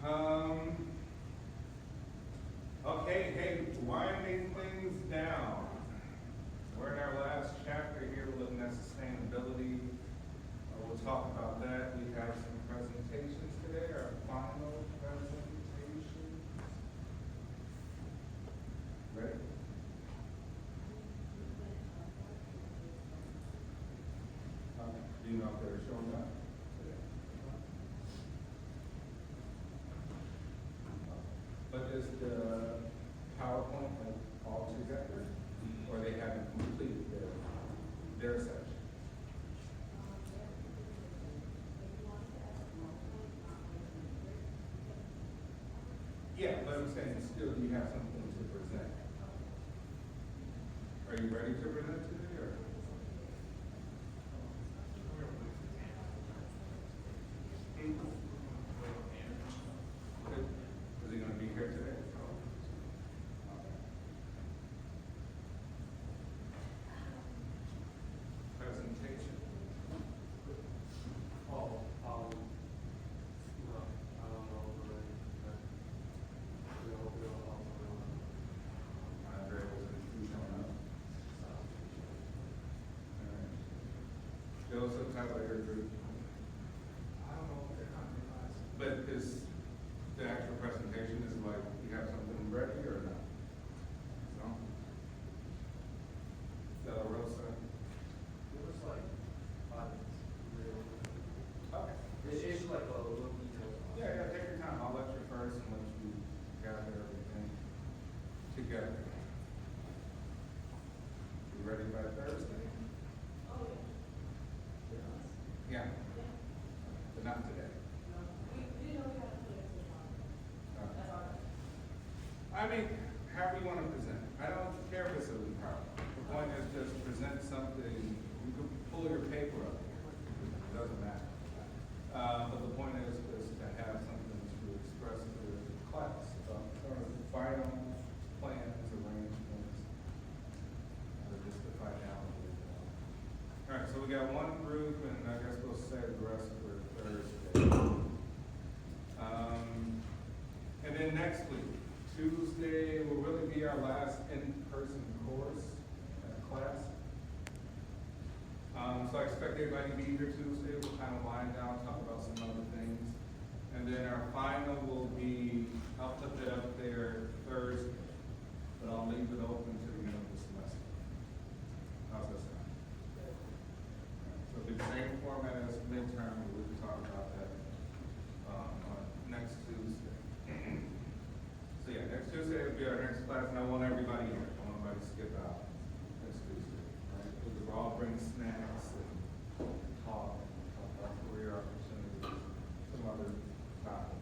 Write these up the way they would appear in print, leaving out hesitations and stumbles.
Okay, hey, winding things down. We're in our last chapter here, looking at sustainability. We'll talk about that. We have some presentations today, our final presentations. Ready? Do you know if they're showing up? But is the PowerPoint like all together, or they haven't completed their section? Yeah, but I'm saying still, do you have something to present? Are you ready to present today, or? Is he gonna be here today? Presentation. Andre wasn't showing up. Joseph, how about your group? But is the actual presentation is like, you have something ready or not? No? De La Rosa? It was like 5 minutes. Okay. It's like a little detail. Yeah, take your time. I'll let you first and let you gather everything together. You ready by Thursday? Oh, Yeah. But not today. we know we have to put it to Okay. That's all right. I mean, however you want to present. I don't care if it's a PowerPoint. The point is just present something. You can pull your paper up. It doesn't matter. But the point is to have something to express to the class about sort of final plans, arrangements, just to find out. All right, so we got one group, and I guess we'll save the rest for Thursday. And then next week, Tuesday will really be our last in-person course class. So I expect everybody to be here Tuesday. We'll kind of wind down, talk about some other things. And then our final will be, I'll put that up there Thursday, but I'll leave it open to the end of the semester. How's that sound? So it'll be the same format as midterm, but we can talk about that on next Tuesday. So yeah, next Tuesday will be our next class, and I want everybody here. I don't want anybody to skip out next Tuesday. Right? We'll all bring snacks and talk about career opportunities, some other topics.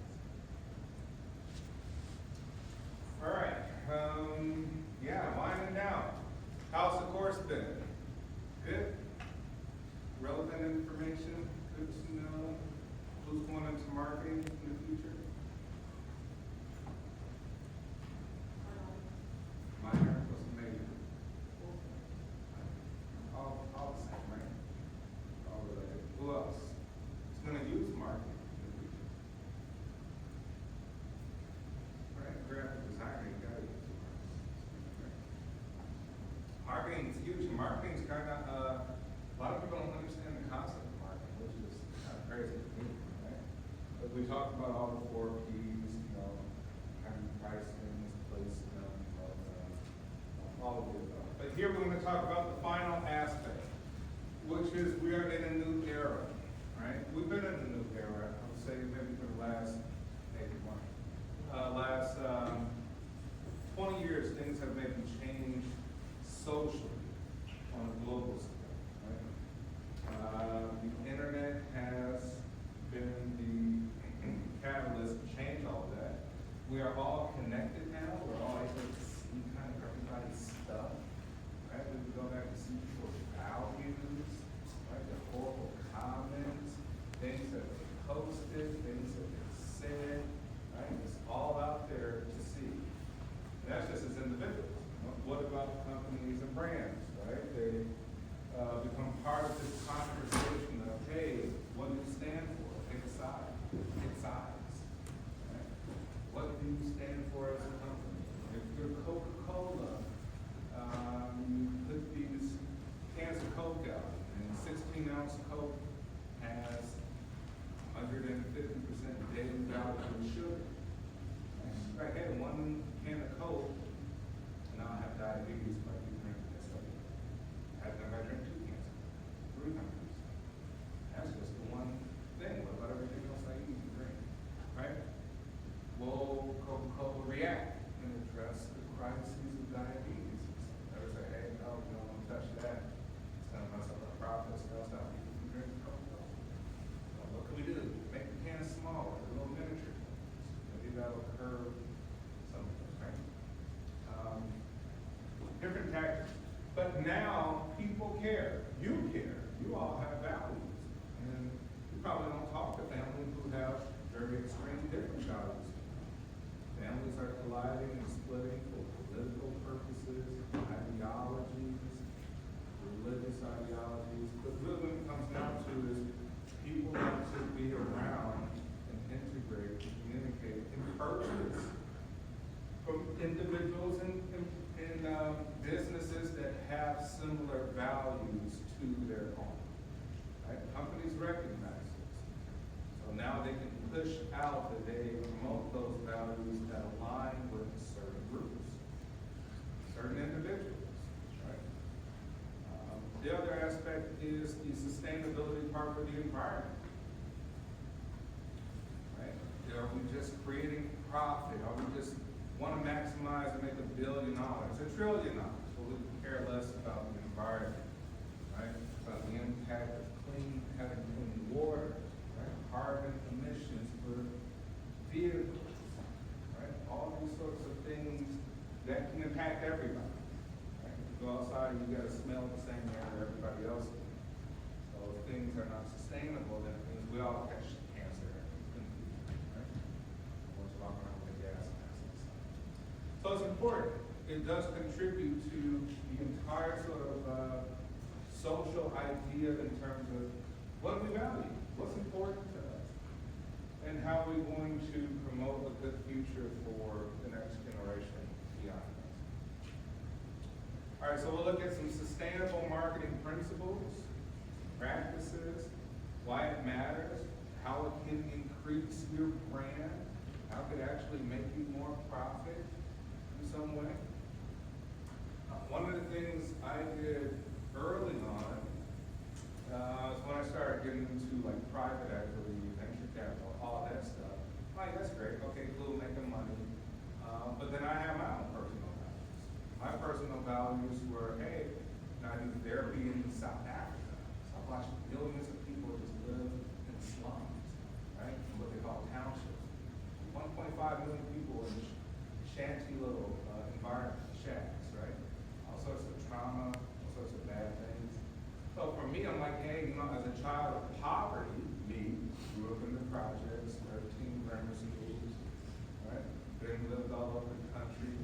All right, yeah, winding down. How's the course been? Good? Relevant information, good to know. Who's going into marketing in the future? Minor, what's the major? All the same, right? All related. Who else? Who's gonna use marketing in the future? Right, graphic designer, you gotta use marketing. Marketing is huge. Marketing's kind of, a lot of people don't understand the concept of marketing, which is kind of crazy to me, right? But we talked about all the 4 Ps, having pricing, placement, all of it. But here we're going to talk about the final aspect, which is we are in a new era, right? We've been in a new era, I would say maybe for the last, maybe one, last 20 years, things have maybe changed socially on a global scale, right? The internet has been the catalyst to change all of that. We are all connected now. We're all able to see kind of everybody's stuff, right? We can go back and see people's values, right? Their horrible comments, things that they posted, things that they said, right? It's all out there to see. And that's just as individuals. What about companies and brands, right? They become part of this conversation of, hey, what do you stand for? Pick a side, pick sides. Right? now people care. You care. You all have values. And you probably don't talk to families who have very extreme different values. Families are colliding and splitting for political purposes, ideologies, religious ideologies. But really what it comes down to is people want to be around and integrate, communicate, and purchase from individuals and businesses that have similar values to their own. Right? Companies recognize this. So now they can push out that they promote those values that align with certain groups, certain individuals. Right? The other aspect is the sustainability part for the environment. Right? Are we just creating profit? Are we just want to maximize and make $1 billion, $1 trillion? So we care less about the environment, right? About the impact of having clean water, right? Carbon emissions for vehicles, right? All these sorts of things that can impact everybody. Right? You go outside, you got to smell the same air that everybody else does. So if things are not sustainable, then it means we all catch cancer. Right? We're walking around with a gas mask. So it's important. It does contribute to the entire sort of social idea in terms of what do we value, what's important to us, and how are we going to promote a good future for the next generation beyond us. All right, so we'll look at some sustainable marketing principles, practices, why it matters, how it can increase your brand, how it could actually make you more profit in some way. One of the things I did early on is when I started getting into like private equity, venture capital, all that stuff. Like, that's great, okay, cool, making money. But then I have my own personal values. My personal values were, hey, I do therapy in South Africa. So I watched millions of people just live in slums, right? What they call townships. 1.5 million people in shanty little environment, shacks, right? All sorts of trauma, all sorts of bad things. So for me, I'm like, hey, as a child of poverty, grew up in the projects, 13 grammar schools, right? Then lived all over the country,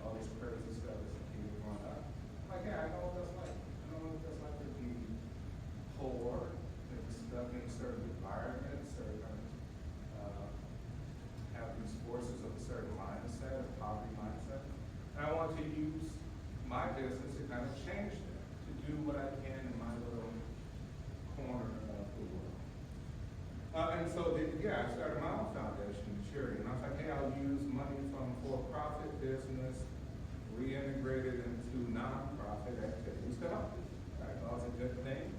all this crazy stuff as a kid growing up. I'm like, yeah, I know what that's like. I know what that's like to be poor, and stuck in certain environments, certain have these forces of a certain mindset, a poverty mindset. And I want to use my business to kind of change that, to do what I can in my little corner of the world. And so, I started my own foundation, charity, and I was like, hey, I'll use money from for-profit business, reintegrate it into nonprofit activities to help people. Right? That was a good thing.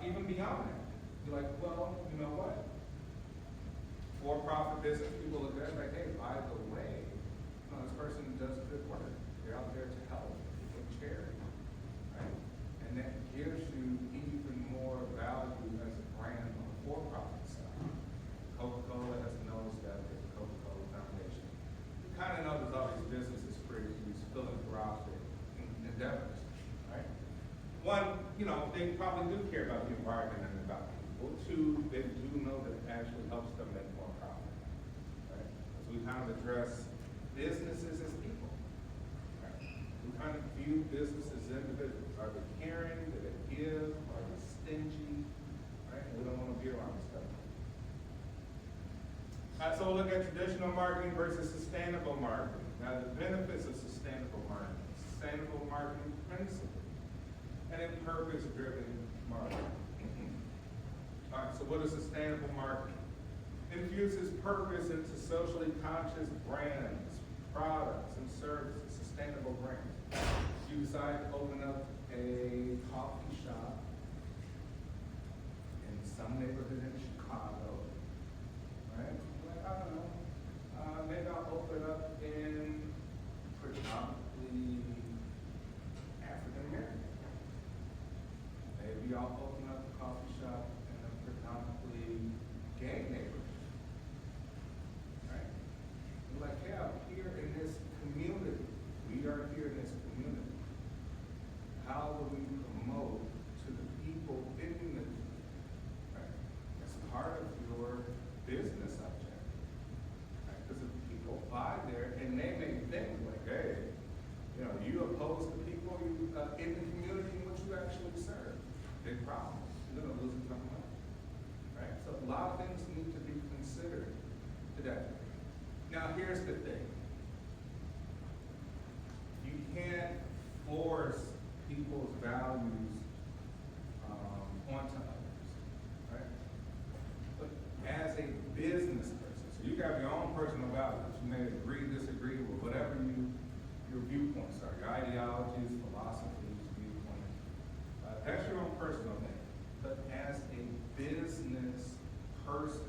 Even beyond that, you're like, well, you know what? For-profit business, people look at it like, hey, by the way, this person does good work. They're out there to help, for charity, right? And that gives you even more value as a brand on the for-profit side. Coca-Cola has noticed that with the Coca-Cola Foundation. You kind of know there's all these businesses creating these philanthropic endeavors, right? One, they probably do care about the environment and about people. Two, they do know that it actually helps them make more profit, right? So we kind of address businesses as people, right? We kind of view business as individuals. Are they caring? Do they give? Are they stingy? Right? We don't want to be around this stuff. So we'll look at traditional marketing versus sustainable marketing. Now, the benefits of sustainable marketing principles, and then purpose-driven marketing. All right, so what is sustainable marketing? Infuses purpose into socially conscious brands, products, and services, sustainable brands. You decide to open up a coffee shop in some neighborhood in Chicago, right? Like, I don't know, maybe I'll open up in predominantly African American. Maybe I'll open up a coffee shop in a predominantly gay neighborhood. Right? We're like, yeah, here in this community, we are here in this community. How to that degree. Now, here's the thing. You can't force people's values onto others, right? But as a business person, so you have your own personal values. You may agree, disagree with whatever your viewpoints are, your ideologies, philosophies, viewpoints. That's your own personal thing. But as a business person,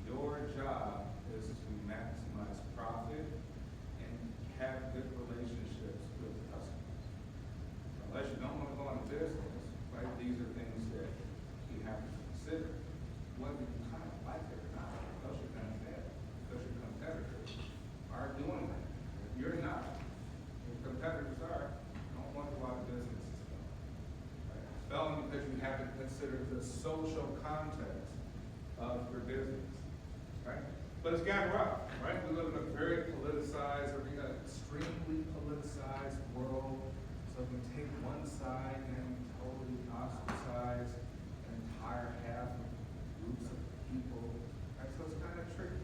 your job is to maximize profit and have good relationships with customers. Unless you don't want to go into business, right? These are things that you have to consider. Whether you kind of like it or not, because your competitors are doing that. If you're not, your competitors are, don't wonder why the business is going. Right? It's failing because you haven't considered the social context of your business. Right? But it's gotten rough, right? We live in a very politicized, or extremely politicized world. So if you take one side and totally ostracize an entire half of groups of people, right? So it's kind of tricky.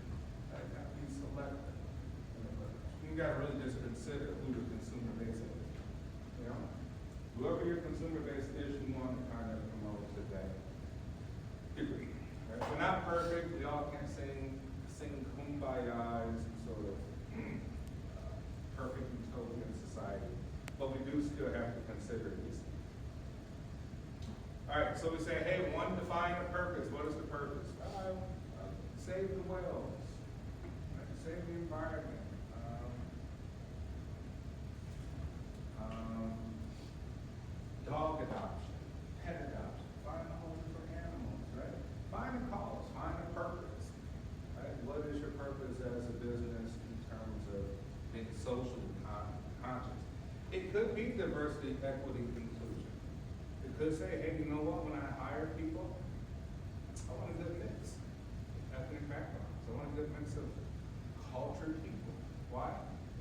Right? You have to be selective. You got to really just consider who the consumer base is. You know? Whoever your consumer base is, you want to kind of promote to that degree. Right? We're not perfect. We all can't sing kumbaya in some sort of perfect utopian society. But we do still have to consider these things. All right, so we say, hey, one, define a purpose. What is the purpose? Save the whales. Right? Save the environment. Dog adoption, pet adoption, find a home for animals, right? Find a cause, find a purpose, right? What is your purpose as a business in terms of being socially conscious? It could be diversity, equity, inclusion. It could say, hey, you know what, when I hire people, I want a good mix of ethnic backgrounds. I want a good mix of cultured people. Why?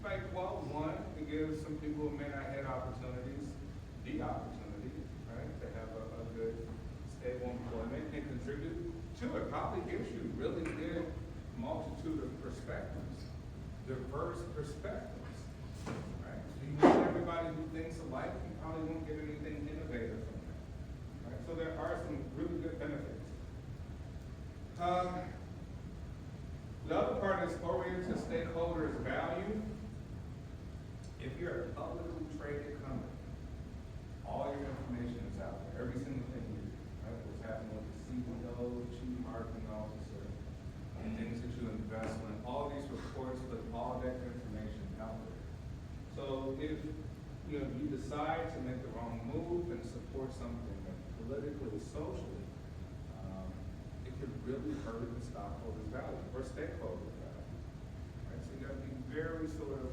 Like, well, one, it gives some people who may not have opportunities, the opportunity, right, to have a good, stable employment and contribute to it. Probably gives you really good multitude of perspectives, diverse perspectives, right? So you want everybody who thinks alike, you probably won't get anything innovative from that, right? So there are some really good benefits. The other part is oriented to stakeholders' value. If you're a publicly traded company, all your information is out there, every single thing you do, right? What's happening with the CEO, chief marketing officer, and things that you invest in, all these reports with all that information out there. So if you decide to make the wrong move and support something that politically, socially, it could really hurt the stockholders' value or stakeholders' value. Right? So you got to be very sort of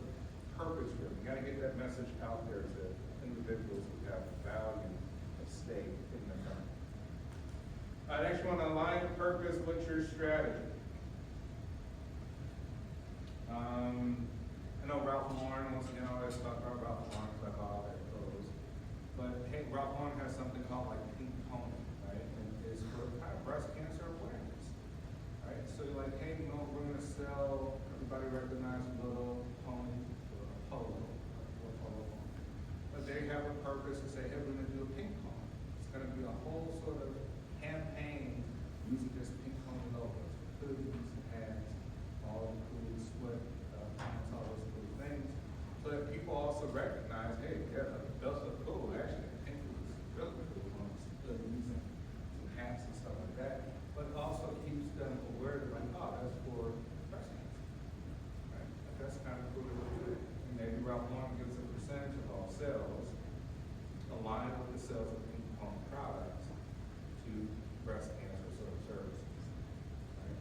purpose-driven. You got to get that message out there to individuals who have value of stake in the company. Next one, align purpose with your strategy. I know Ralph Lauren, once again, I always talk about Ralph Lauren because I buy all their clothes. But hey, Ralph Lauren has something called like Pink Pony, right? And it's for kind of breast cancer awareness, right? So you're like, hey, we're going to sell, everybody recognizes Little Pony, Polo. But they have a purpose to say, hey, we're going to do a pink pony. It's going to be a whole sort of campaign using this pink pony logo. Hoodies, hats, all the cool split pants, all those cool things. So that people also recognize, hey, yeah, those are cool. Actually, the pink was really cool on some hoodies and some hats and stuff like that. But it also keeps them aware that, like, oh, that's for breast cancer. Right? That's kind of cool to do it. And maybe Ralph Lauren gives a percentage of all sales aligned with the sales of pink pony products to breast cancer sort of services. Right?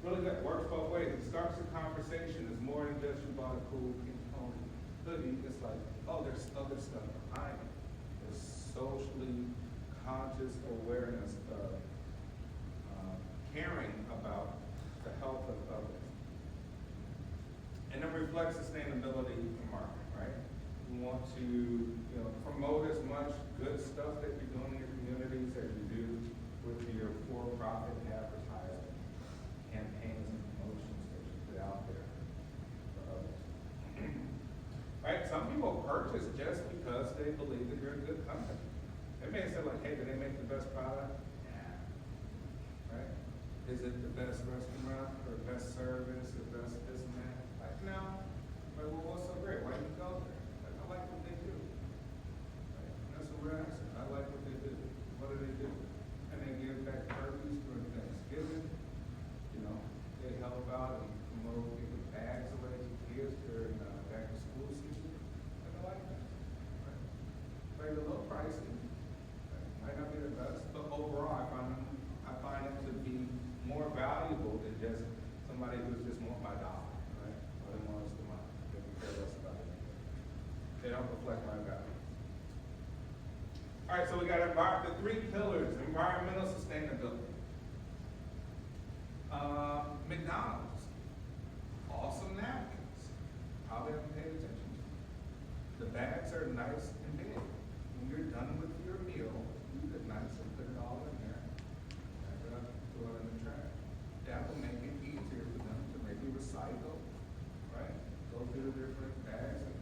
Really good, works both ways. It starts the conversation. It's more than just you bought a cool pink pony hoodie. It's like, oh, there's other stuff behind it. There's socially conscious awareness of caring about the health of others. And then reflect sustainability in marketing, right? We want to promote as much good stuff that you're doing in your communities as you do with your for-profit advertising campaigns and promotions. they believe that you're a good company. They may say like, hey, do they make the best product? Yeah. Right? Is it the best restaurant, or best service, or best this and that? Like, no. Like, well, what's so great? Why do you go there? Like, I like what they do. Right? And that's a real answer. I like what they do. What do they do? And they give back turkeys during Thanksgiving. You know, they help out and promote giving bags away to kids during back to school season. And I like that. Right? Like a little pricey. Right? Might not be the best, but overall I find it to be more valuable than just somebody who's just want my dollar, right? Or they want us the money. They can care less about it. They don't reflect my value. All right, so we got the three pillars: environmental sustainability. McDonald's, awesome napkins. How they haven't paid attention to. The bags are nice and big. When you're done with your meal, you get nice and put it all in there. Pack it up, throw it in the trash. That will make it easier for them to maybe recycle, right? Go through the different bags and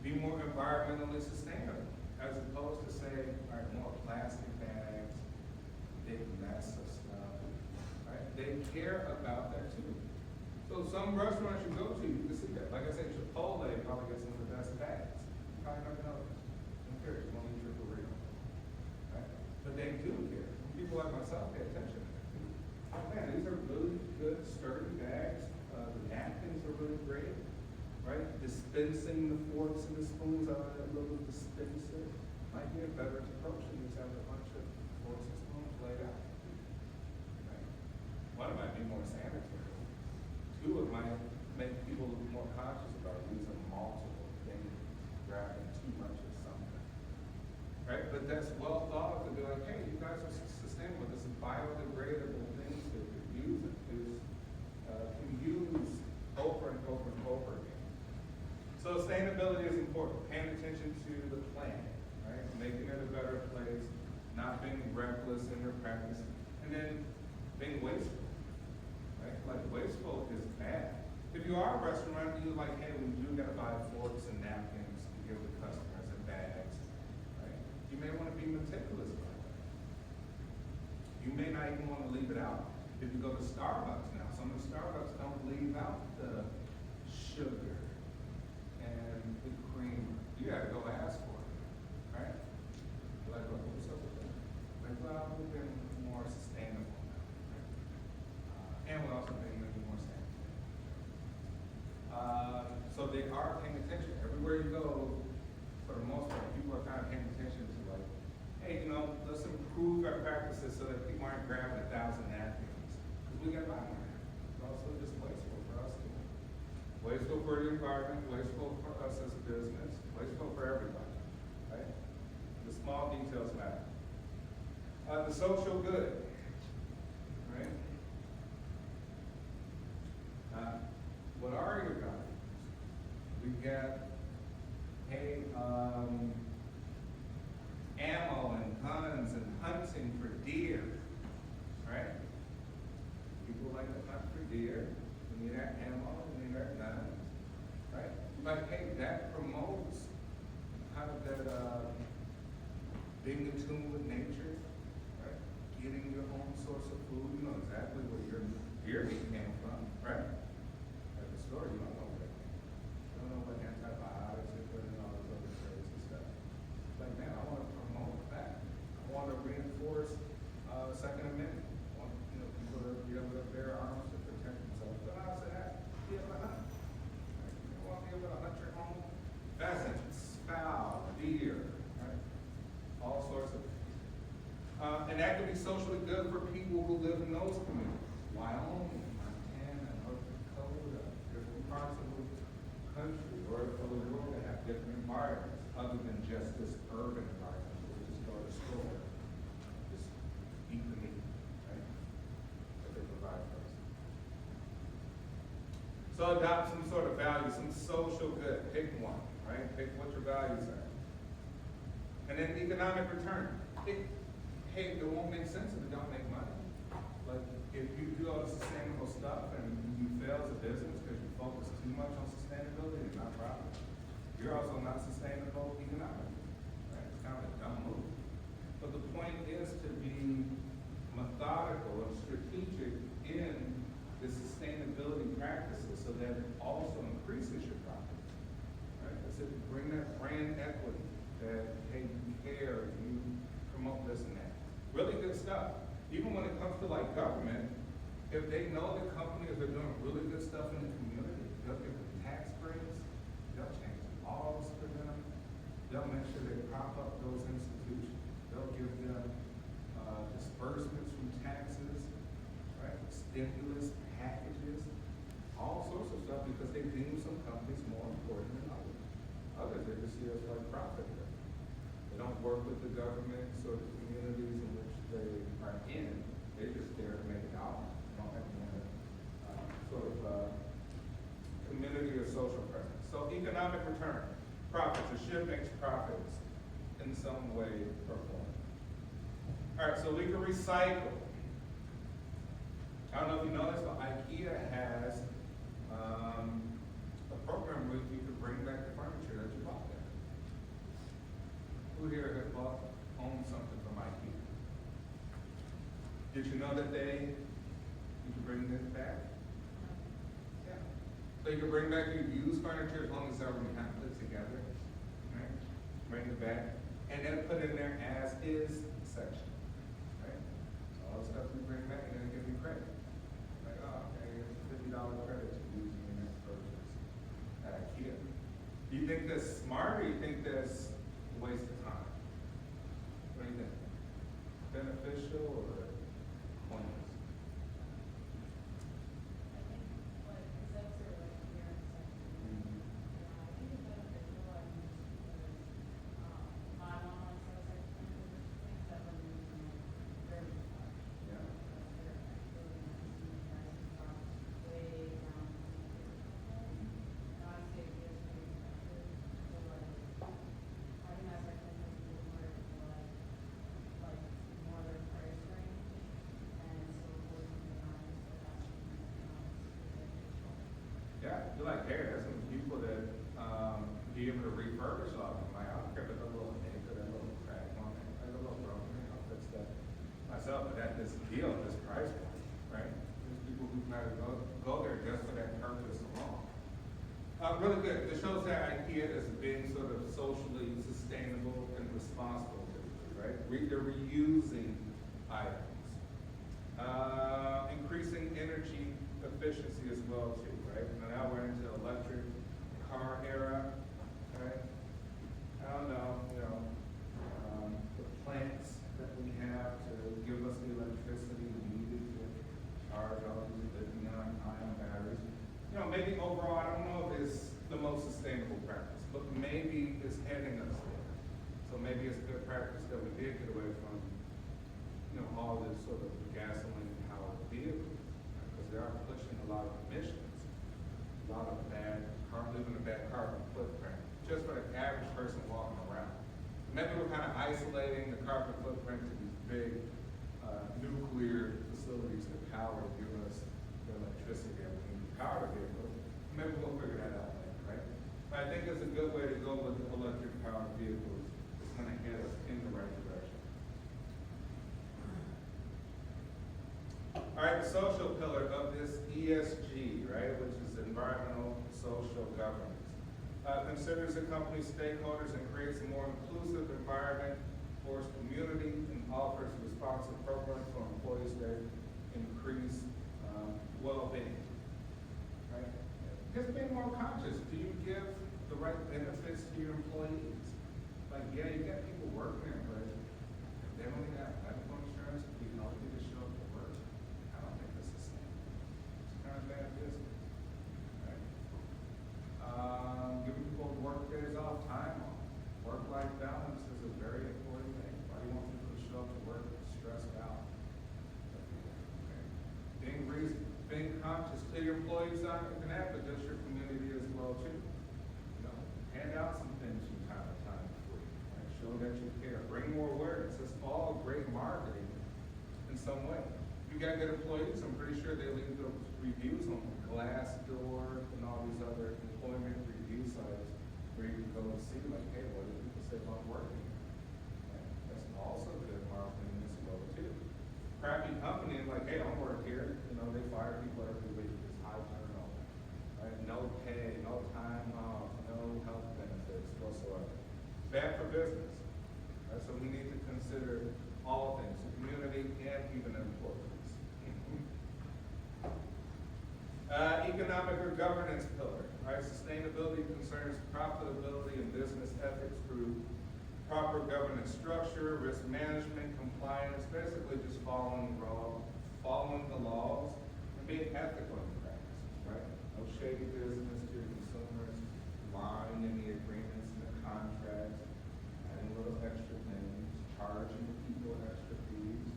be more environmentally sustainable, as opposed to say, all right, more plastic bags, big mess of stuff, right? They care about that too. So some restaurants you go to, you can see that. Like I said, Chipotle probably gets some of the best bags. You probably never know this. Who cares? You want to eat your burrito, right? But they do care. People like myself pay attention to that too. Oh man, these are really good, sturdy bags. The napkins are really great, right? Dispensing the forks and the spoons out of that little dispenser might be a better approach than just have a bunch of forks and spoons laid out. Right? One, it might be more sanitary. Two, it might make people more conscious about using multiple things, grabbing too much of something. Right? But that's well thought of to be like, hey, you guys are sustainable. This is biodegradable things that you can use over and over and over again. So sustainability is important. Paying attention to the planet, right? Making it a better place, not being reckless in your practice, and then being wasteful. Right? Like wasteful is bad. If you are a restaurant, you're like, hey, we do gotta buy forks and napkins to give the customers and bags. Right? You may want to be meticulous about that. You may not even want to leave it out. If you go to Starbucks now, some of the Starbucks don't leave out the sugar and the cream. You gotta go ask for it. Right? You're like, well, what's up with that? Like, well, we've been more sustainable now. Right? And we're also being maybe more sanitary. So they are paying attention. Everywhere you go, for the most part, people are kind of paying attention to like, hey, you know, let's improve our practices so that people aren't grabbing 1,000 napkins. Because we got to buy more napkins. It's also just wasteful for us too. Wasteful for the environment, wasteful for us as a business, wasteful for everybody. Right? The small details matter. The social good. Right? What are your values? We got, hey, ammo and guns and hunting for deer, right? People like to hunt for deer. We need our ammo, we need our guns, right? But hey, that promotes kind of that being in tune with nature, right? Getting your own source of food. You know exactly where your deer meat came from, right? At the store, you don't know where it came from. You don't know what antibiotics they put in all those other crazy stuff. Like, man, I want to promote that. I want to reinforce Second Amendment. I want people to be able to bear arms to protect themselves. But I also have to be able to hunt. Right? You want to be able to hunt your own pheasants, fowl, deer, right? All sorts of things. And that could be socially good for people who live in those communities. Wyoming, Montana, North Dakota, different parts of the country or of the world that have different environments other than just this urban environment where we just go to school, just eat the meat, right? That they provide for us. So adopt some sort of value, some social good. Pick one, right? Pick what your values are. And then economic return. Hey, it won't make sense if it don't make money. Like, if you do all the sustainable stuff and you fail as a business because you focus too much on sustainability and not profit, you're also not sustainable economically. Right? It's kind of a dumb move. But the point is to be methodical and strategic in the sustainability practices so that it also increases your profits. Right? It's to bring that brand equity that, hey, you care, you promote this and that. Really good stuff. Even when it comes to like government, if they know that companies are doing really good stuff in the community, they'll give them tax breaks, they'll change laws for them, they'll make sure they prop up those institutions, they'll give them disbursements from taxes, right? Stimulus packages, all sorts of stuff because they deem some companies more important than others. Others, they just see us like profit. They don't work with the government or the communities in which they are in. They just there to make it out. They don't have any community or social presence. So economic return, profits, a ship makes profits in some way or form. All right, so we can recycle. I don't know if you know this, but IKEA has a program where you can bring back the furniture that you bought there. Who here has owned something from IKEA? Did you know that you can bring this back? Yeah. So you can bring back your used furniture as long as it's already kind of put together, right? Bring it back, and then put in there as is section, right? So all the stuff we bring back, and then give you credit. Like, oh, okay, it's $50 credit to use in your next purchase at IKEA. Do you think that's smart, or you think that's a waste of time? What do you think? Beneficial or pointless? I think, like, because that's sort of like here in section. I think it's beneficial, I mean, just because, my mom likes those types of things that when you're using it very much. Yeah. They're actually increasing the prices from way down to now I say it's pretty expensive, so like, having that section is a little more like more their price range, and so for something honest, but that's beneficial. Yeah, you're like, hey, there's some people that be able to refurbish all of them. Like, I don't care if it's a little nick or that little crack on it, like a little broken, I'll fix that myself. But at this deal, this price point, right? There's people who might go there just for that purpose alone. Really good. This shows that IKEA is being sort of socially sustainable and responsible, right? They're reusing items. Increasing energy efficiency as well too, right? Now we're into electric car era, right? I don't know, the plants that we have to give us the electricity needed to charge all these lithium-ion batteries. Maybe overall, I don't know if it's the most sustainable practice, but maybe it's heading us there. So maybe it's good practice that we did get away from, all this sort of gasoline-powered vehicles, because they are pushing a lot of emissions, a lot of leaving a bad carbon footprint, just for the average person walking around. Maybe we're kind of isolating the carbon footprint to these big nuclear facilities that give us the electricity that we need to power vehicles. Maybe we'll figure that out later, right? But I think it's a good way to go with electric powered vehicles. It's going to get us in the right direction. All right, the social pillar of this ESG, right, which is environmental social governance, considers the company's stakeholders and creates a more inclusive environment for its community and offers responsive programs for employees that increase well-being. Right? Just being more conscious. Do you give the right benefits to your employees? Like, yeah, you got people working there, but if they don't even have medical insurance, you can only get to show up to work. I don't think this is sustainable. It's kind of bad business. Right? Giving people work days off, time off. Work-life balance is a very important thing. Why do you want people to show up to work stressed out? Okay. Being conscious to your employees on an app, but just your community as well too. Hand out some things from time to time for you. Right? Show that you care. Bring more awareness. It's all great marketing in some way. You got good employees, I'm pretty sure they leave those reviews on Glassdoor and all these other employment review sites where you can go and see like, hey, what do people say about working? Right? That's also good marketing as well too. Crappy company, like, hey, don't work here, you know, they fire people every week, it's high turnover. Right? No pay, no time off, no health benefits whatsoever. Bad for business. Right? So we need to consider all things, the community and even employees. Economic or governance pillar, right? Sustainability concerns profitability and business ethics through proper governance structure, risk management, compliance, basically just following the laws and being ethical in practice, right? No shady business to your consumers, lying in the agreements and the contracts, adding little extra things, charging people extra fees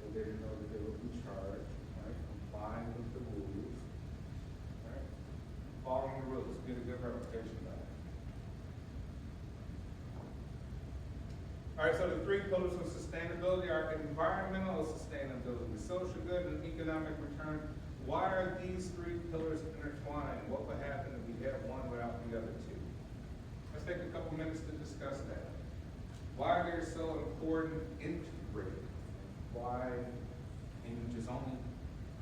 that they didn't know that they would be charged, right? Complying with the rules, right? Following the rules, get a good reputation by it. All right, so the three pillars of sustainability are environmental sustainability, social good, and economic return. Why are these three pillars intertwined? What would happen if we had one without the other two? Let's take a couple minutes to discuss that. Why they're so important, integrated. Why, and you just only,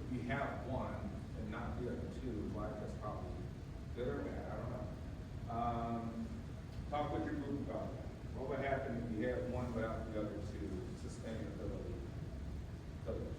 if you have one and not the other two, why that's probably good or bad, I don't know. Talk with your group about that. What would happen if you had one without the other two sustainability pillars?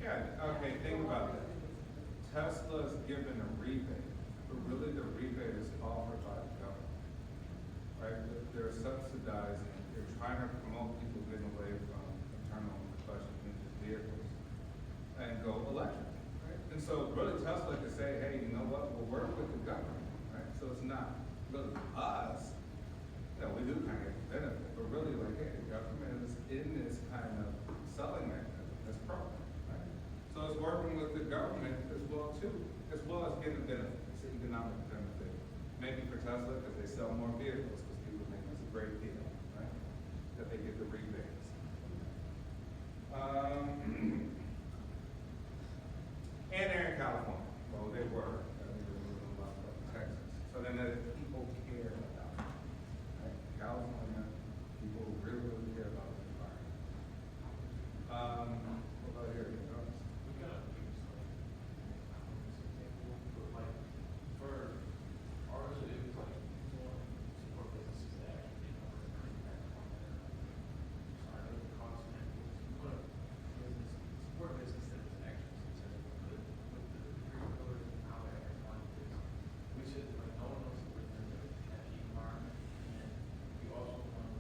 Yeah, okay, think about that. Tesla's given a rebate, but really the rebate is offered by the government, right? They're subsidizing, they're trying to promote people getting away from internal combustion engine vehicles and go electric, right? And so really Tesla could say, hey, you know what, we'll work with the government, right? So it's not really us, you know, we do kind of get the benefit, but really like, hey, the government is in this kind of selling mechanism, this program, right? So it's working with the government as well too, as well as getting benefit, it's an economic benefit. Maybe for Tesla, because they sell more vehicles, because people think it's a great deal, right? That they get the rebates. And they're in California, well, they were, they were moving a lot up to Texas. So then the people care about it, right? California, people really, really care about the environment. What about here, you know? We gotta use like, for ours, it was like, support businesses that actually did more than that on their, sorry, the cost of it, but business, support business that was actually successful with the three pillars and how they actually wanted this. We said, like, no one knows that we're in a happy environment, and we also want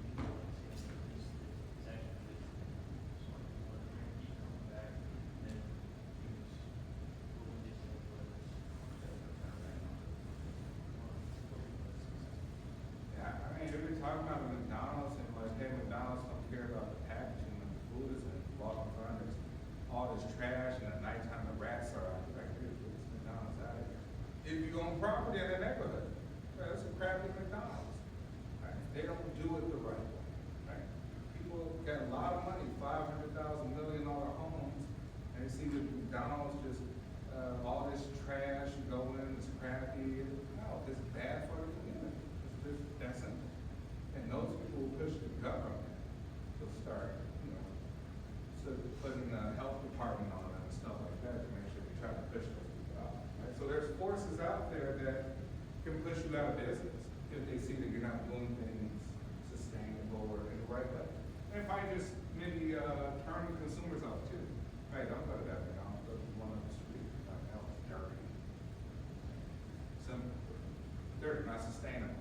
people to see that this is actually, so like, we want to bring people coming back, and then use moving this in place, that we're kind of right now. Yeah, I mean, if you're talking about McDonald's and like, hey, McDonald's don't care about the packaging when the food is in, walk in front, there's all this trash, and at nighttime the rats are out, you're like, hey, get this McDonald's out of here. If you own property in the neighborhood, right, it's a crappy McDonald's, right? They don't do it the right way, right? People get a lot of money, $500,000, $1 million homes, and they see the McDonald's just, all this trash, you go in, it's crappy, no, it's bad for the community. It's just that simple. And those people who push the government to start, you know, so putting the health department on it and stuff like that to make sure we try to push those people out. Right? So there's forces out there that can push you out of business if they see that you're not doing things sustainable or in the right way. And if I just maybe turn the consumers off too. Hey, don't go to that McDonald's, go to the one on the street. Like, that was dirty. Simple. Dirty, not sustainable.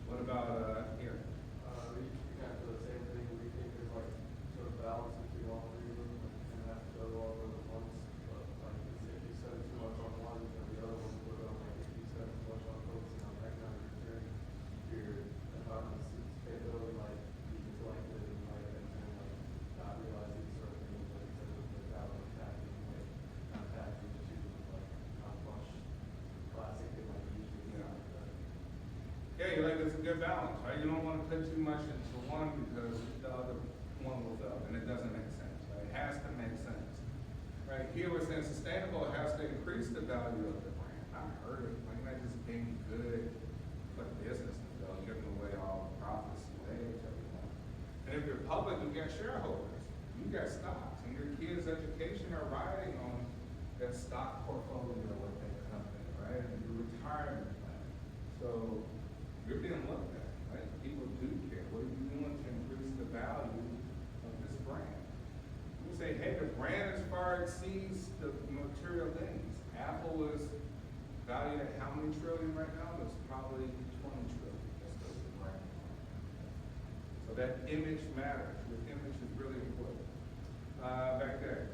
What about here? We kind of do the same thing, we think there's like sort of balance between all three of them, and have to go all over at once, but like, if you spend too much on one, then the other one will go, like, if you spend too much on focusing on economic return, your environment sustainability might be neglected, and might end up like not realizing certain things, like, instead of the value of packaging, like, not packaging, just using like, how much plastic they might use, Yeah. like that. Yeah, you're like, it's a good balance, right? You don't want to put too much into one because the other one will fail, and it doesn't make sense, right? It has to make sense. Right, here we're saying sustainable, it has to increase the value of the brand. I heard it, like, not just being good for business, though, giving away all the profits away to everyone. And if you're public, you get shareholders, you get stocks, and your kids' education are riding on that stock portfolio with that company, right? And your retirement plan. So you're being looked at, right? People do care. What are you doing to increase the value of this brand? We say, hey, the brand as far exceeds the material things. Apple is valued at how many trillion right now? It's probably 20 trillion. That's just the brand. So that image matters. Your image is really important. Back there.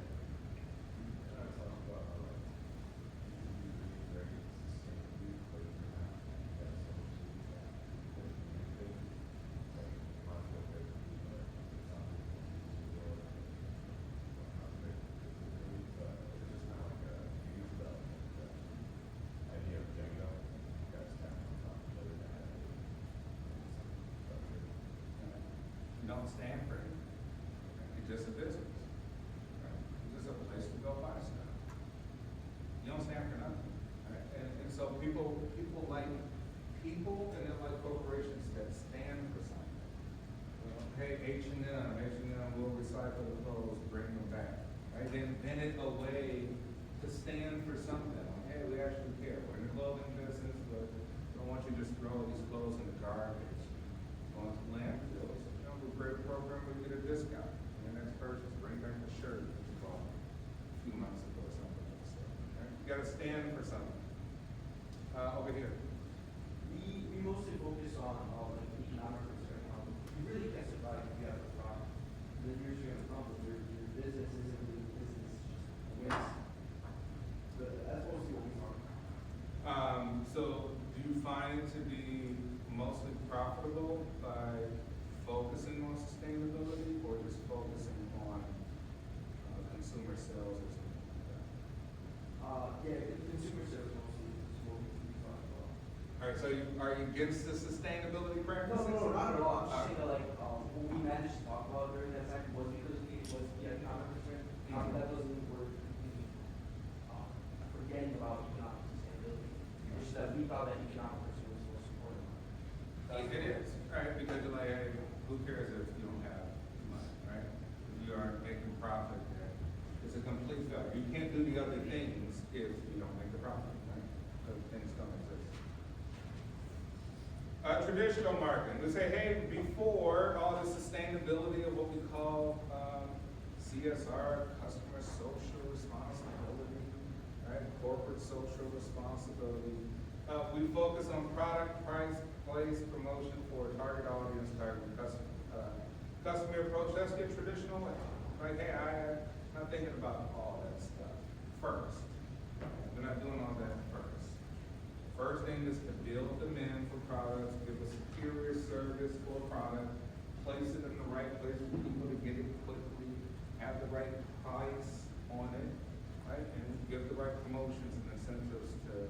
You don't stand for it. It's just a business. Right? It's just a place to go buy stuff. You don't stand for nothing. Right? And so people like people and then like corporations that stand for something. You know, hey, H&M will recycle the clothes, bring them back. Right? They invented a way to stand for something. Like, hey, we actually care. We're in the clothing business, but we don't want you to just throw these clothes in the garbage, going to landfills. You know, we create a program where you get a discount. And the next purchase So are you against the sustainability No, practices? not at all. I'm just All saying that like, what we managed to talk about during that time was because it was the economic concern. That doesn't mean we're completely, forgetting about economic sustainability. It's just that we thought that economic concern was most important. It is, right, because you're like, hey, who cares if you don't have money, right? If you aren't making profit, then it's a complete failure. You can't do the other things if you don't make the profit, right? Those things don't exist. Traditional marketing, we say, hey, before all the sustainability of what we call CSR, customer social responsibility, right? Corporate social responsibility. We focus on product, price, place, promotion for a target audience, target customer approach. That's the traditional way. Like, hey, I'm not thinking about all that stuff first. We're not doing all that first. First thing is to build demand for products, give a superior service for a product, place it in the right place for people to get it quickly, have the right price on it, right? And give the right promotions and incentives to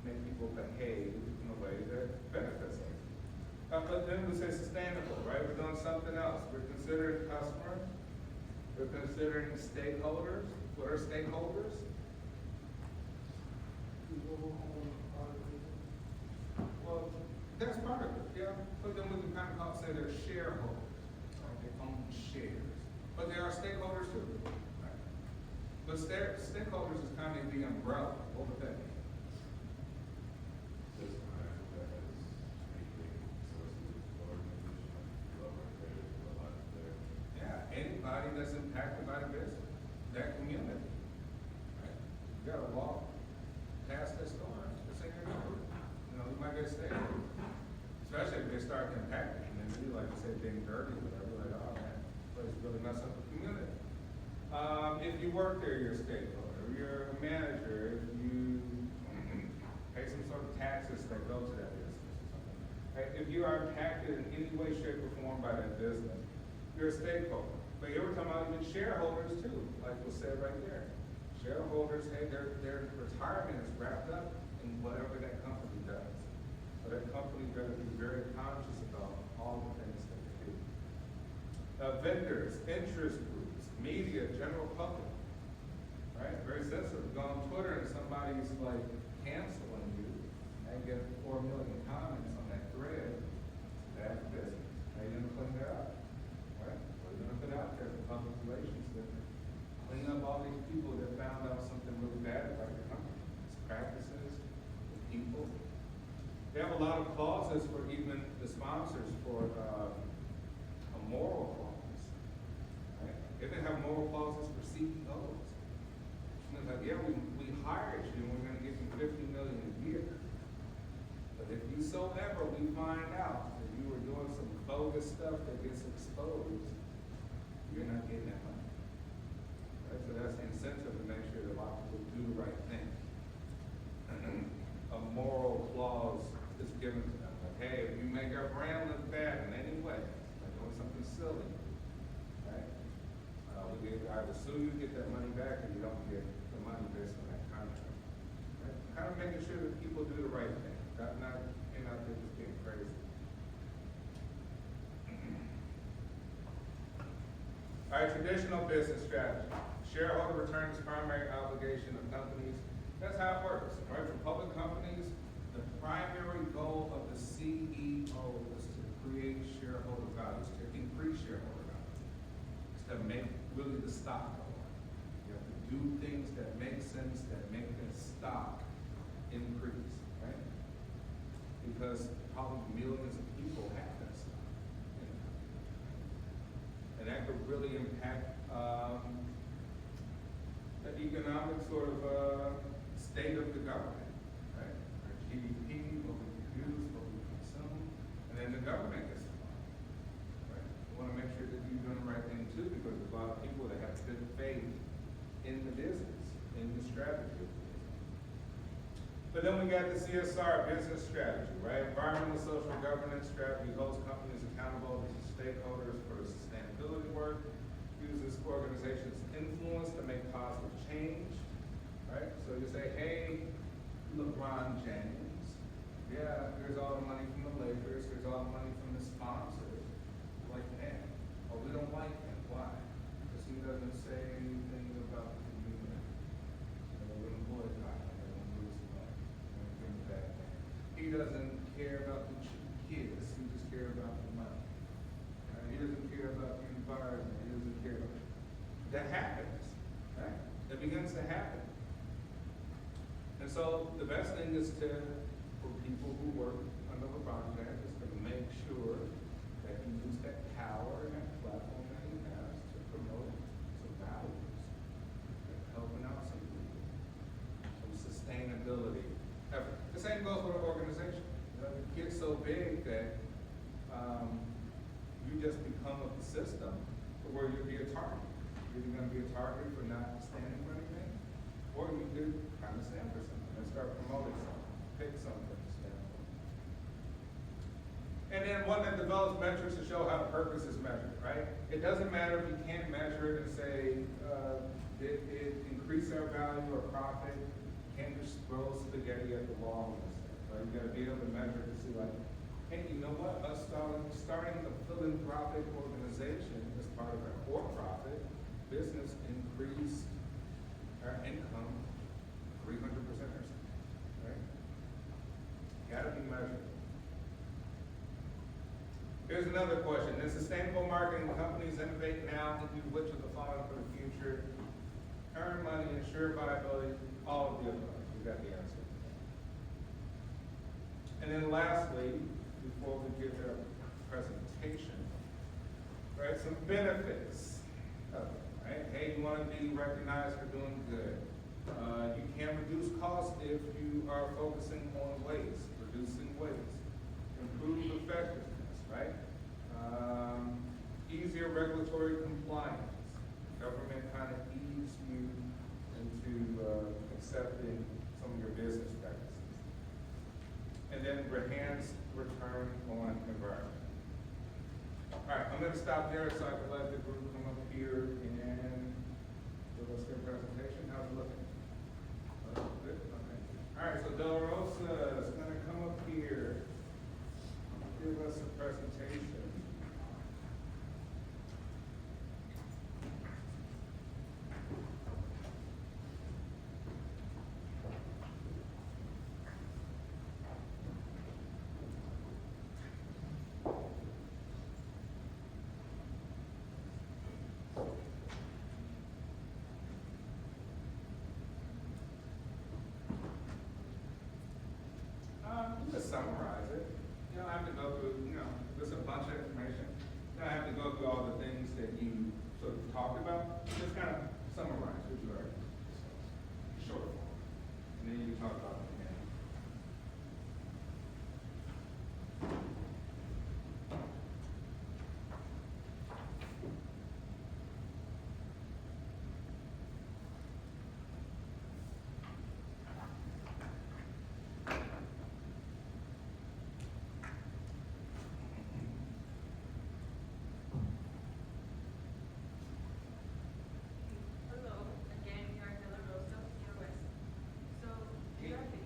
make people behave in a way that benefits them. But then we say sustainable, right? We're doing something else. We're considering customers. We're considering stakeholders. What are stakeholders? Well, that's part of it, yeah. But then we can kind of say they're shareholders, right? They own shares. But they are stakeholders too, right? But stakeholders is kind of the umbrella. What would that mean? Yeah, anybody that's impacted by the business, that community, right? You got a law, pass this storm, it's in your neighborhood. You know, you might get stayed. Especially if they start impacting the community, like I said, being dirty, whatever, like, oh man, place really mess up the community. If you work there, you're a stakeholder, you're a manager, if you pay some sort of taxes that go to that business or something. Right? If you are impacted in any way, shape, or form by that business, you're a stakeholder. But here we're talking about even shareholders too, like was said right there. Shareholders, hey, their retirement is wrapped up in whatever that company does. So that company better be very conscious about all the things that they do. Vendors, interest groups, media, general public, right? Very sensitive. Go on Twitter and somebody's like canceling you and get 4 million comments on that thread. Bad business. How you gonna clean that up? Right? What are you gonna put out there for public relations that clean up all these people that found out something really bad about your company, its practices, the people. They have a lot of clauses for even the sponsors for a moral clause. Right? If they have moral clauses for CEOs, it's like, yeah, we hired you and we're gonna give you $50 million a year. But if you so ever we find out that you were doing some bogus stuff that gets exposed, you're not getting that money. Right? So that's the incentive to make sure that a lot of people do the right thing. A moral clause is given to them. Like, hey, if you make our brand look bad in any way, like doing something silly, right? We can either sue you, get that money back, or you don't get the money based on that contract. Right? Kind of making sure that people do the right thing, not being out there just being crazy. All right, traditional business strategy. Shareholder return is primary obligation of companies. That's how it works, right? For public companies, the primary goal of the CEO is to create shareholder value, to increase shareholder value. It's to make really the stock go up. You have to do things that make sense, that make the stock increase, right? Because probably millions of people have that stock. And that could really impact the economic sort of state of the government, right? Our GDP, what we produce, what we consume, and then the government gets involved, right? We want to make sure that you're doing the right thing too, because there's a lot of people that have good faith in the business, in the strategy of the business. But then we got the CSR business strategy, right? Environmental social governance strategy holds companies accountable to stakeholders for sustainability work, uses organizations' influence to make positive change, right? So you say, hey, LeBron James, Yeah, here's all the money from the Lakers, here's all the money from the sponsors. Like, man, oh, we don't like him, why? Because he doesn't say anything about the community. And they wouldn't boycott him, they won't lose the money, they won't bring it back. He doesn't care about the kids, he just cares about the money. He doesn't care about the environment, he doesn't care about, that happens, right? That begins to happen. And so the best thing is to, for people who work under the project, is to make sure that he uses that power and that platform that he has to promote some values, like helping out some people, some sustainability effort. The same goes with an organization. You know, it gets so big that you just become a system where you'll be a target. You're either gonna be a target for not standing for anything, or you could kind of stand for something and start promoting something, pick something to stand for. And then one that develops metrics to show how the purpose is measured, right? It doesn't matter if you can't measure it and say, did it increase our value or profit? Can't just throw spaghetti at the wall and stuff, right? You gotta be able to measure it to see like, hey, you know what? Us starting a philanthropic organization as part of our for-profit business increased our income 300% or something, right? Gotta be measured. Here's another question. In sustainable marketing, companies innovate now to do which of the following for the future? Earn money, ensure viability, all of the above. We got the answer. And then lastly, before we get to our presentation, right, some benefits of it, right? Hey, you want to be recognized for doing good. You can reduce costs if you are focusing on waste, reducing waste, improve effectiveness, right? Easier regulatory compliance. Government kind of ease you into accepting some of your business practices. And then enhanced return on environment. All right, I'm gonna stop there so I can let the group come up here and give us their presentation. How's it looking? Good, okay. All right, so Del Rosa is gonna come up here, give us a presentation. Just summarize it. You don't have to go through, there's a bunch of information. You don't have to go through all the things that you sort of talked about. Just kind of summarize what you heard. Short form. And then you can talk about it again. Hello, again, we are Dela Rosa, COS. So, we are the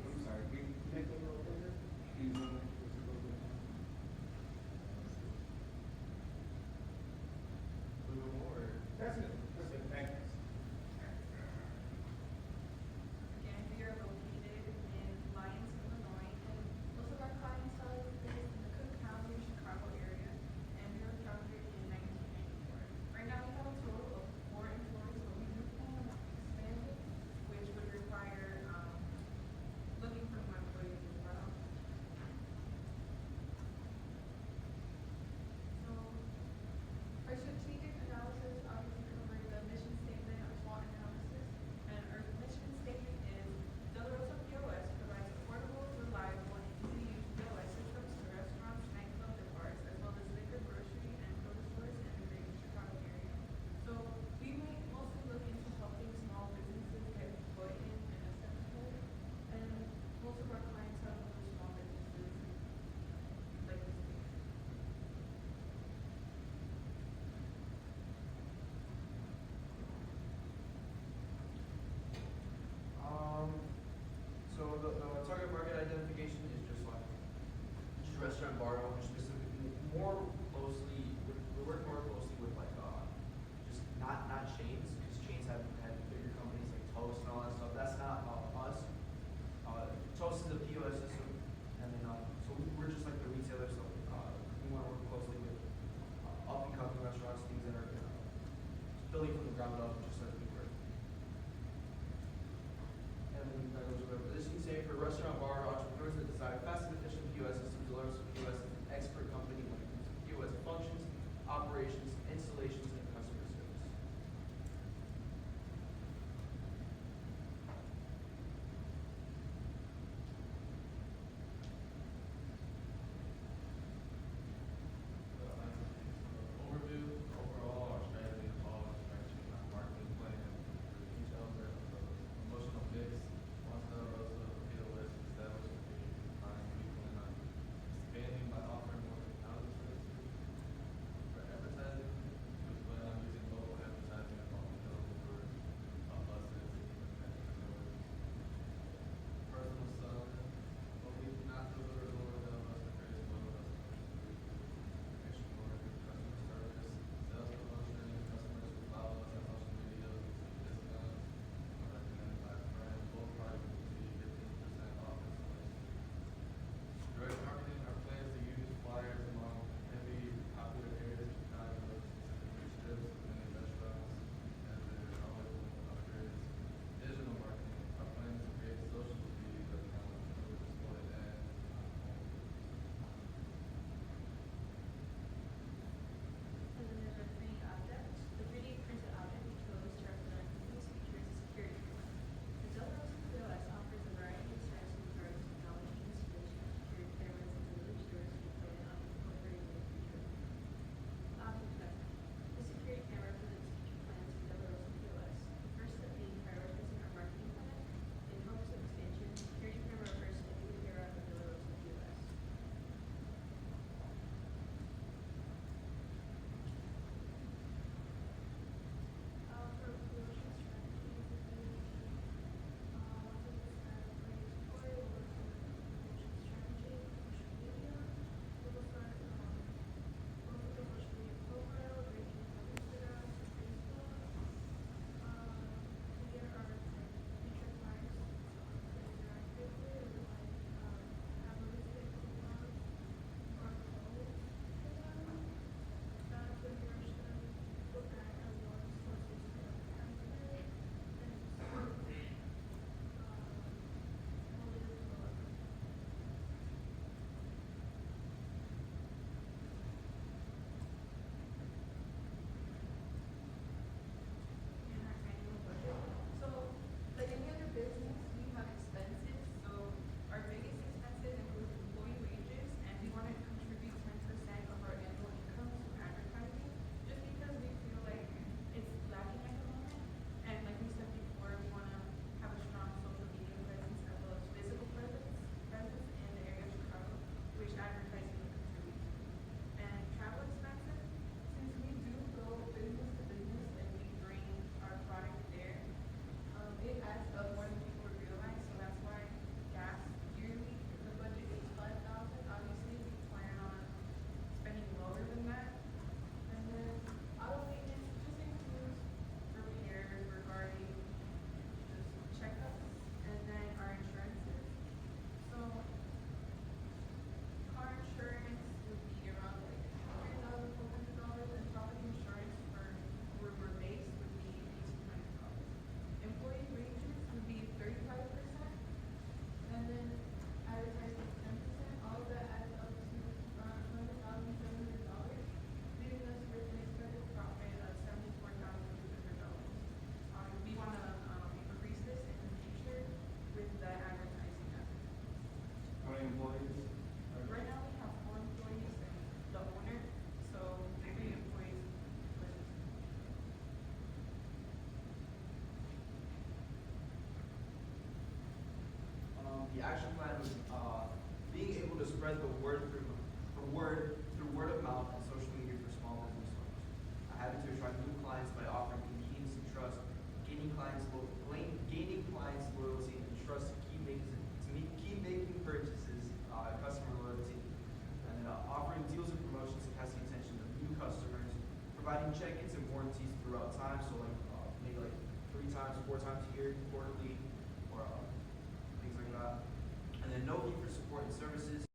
building from the ground up, just like we were. And then that goes over position say for restaurant bar entrepreneurs that desire fast and efficient POS systems, Deloris POS is an expert company when it comes to POS functions, operations, installations, and customer service. Overview, overall, our strategy involves structuring our marketing plan for each element of the promotional mix. Once the rows of POS is established, we plan on expanding by offering more technology services. For advertising, we plan on using mobile advertising and phone billboards, buses, and even metro. Personal selling, but we do not deliver lower than us to create lower customers. Extraordinary customer service, sales promotion, customers who follow us on social media, discounts, recommended by friends, both parties receive 15% off installation. Direct marketing, our plans to use flyers among heavy popular areas of Chicago, specifically strips and many restaurants, as there are always upgrades. Digital marketing, our plans to create social media accounts that will display ads on home. And then there's our 3D object. The 3D printed object we chose to represent our company's features is security camera. The Delos POS offers a variety of services regarding technology installation of security cameras and delivery stores we plan on incorporating in the future. Object type. The security camera presents feature plans for Delos POS. The first step being prioritizing our marketing plan. In hopes of expansion, security camera refers to a new era of Delos POS. For promotion strategies, we want to describe a phrase for it, we'll look at promotion strategy, social media. We will start both with the social media profile, ranging from Instagram to Facebook. To get our featured flyers to interact quickly, we would like have realistic coupons or codes for them. To encourage them to look at as well as sources for advertisement and hold it as well. In our annual budget. So, like any other business, we have expenses, so our biggest expenses include employee wages, and we wanna contribute 10% of our annual income to advertising, just because we feel like it's lacking at the moment. And like we said before, we wanna have a strong social media presence as well as physical presence in the area of Chicago, which advertising will contribute to. And travel expenses, since we do go business to business and we bring our product there, it adds up more than people realize, so that's why gas yearly, the budget is 5,000. Obviously, we plan on spending lower than that. And then auto maintenance just includes repairs regarding just checkups, and then our insurances. So car insurance would be around like $3,400, and property insurance for where we're based would be $1,800. Employee wages would be 35%, and then advertising 10%. All of that adds up to around $20,700, leaving us with an expected profit of $74,200. We wanna increase this in the future with the advertising efforts. How many employees? Right now, we have 4 employees and the owner, so 3 employees per system. The action plan was being able to spread the word through word of mouth and social media for small business owners. Having to attract new clients by offering convenience and trust, gaining clients loyalty and trust to keep making purchases, customer loyalty, and offering deals and promotions to catch the attention of new customers, providing check-ins and warranties throughout time, so like maybe like 3 times, 4 times a year, quarterly, or things like that. And then no fee for support and services,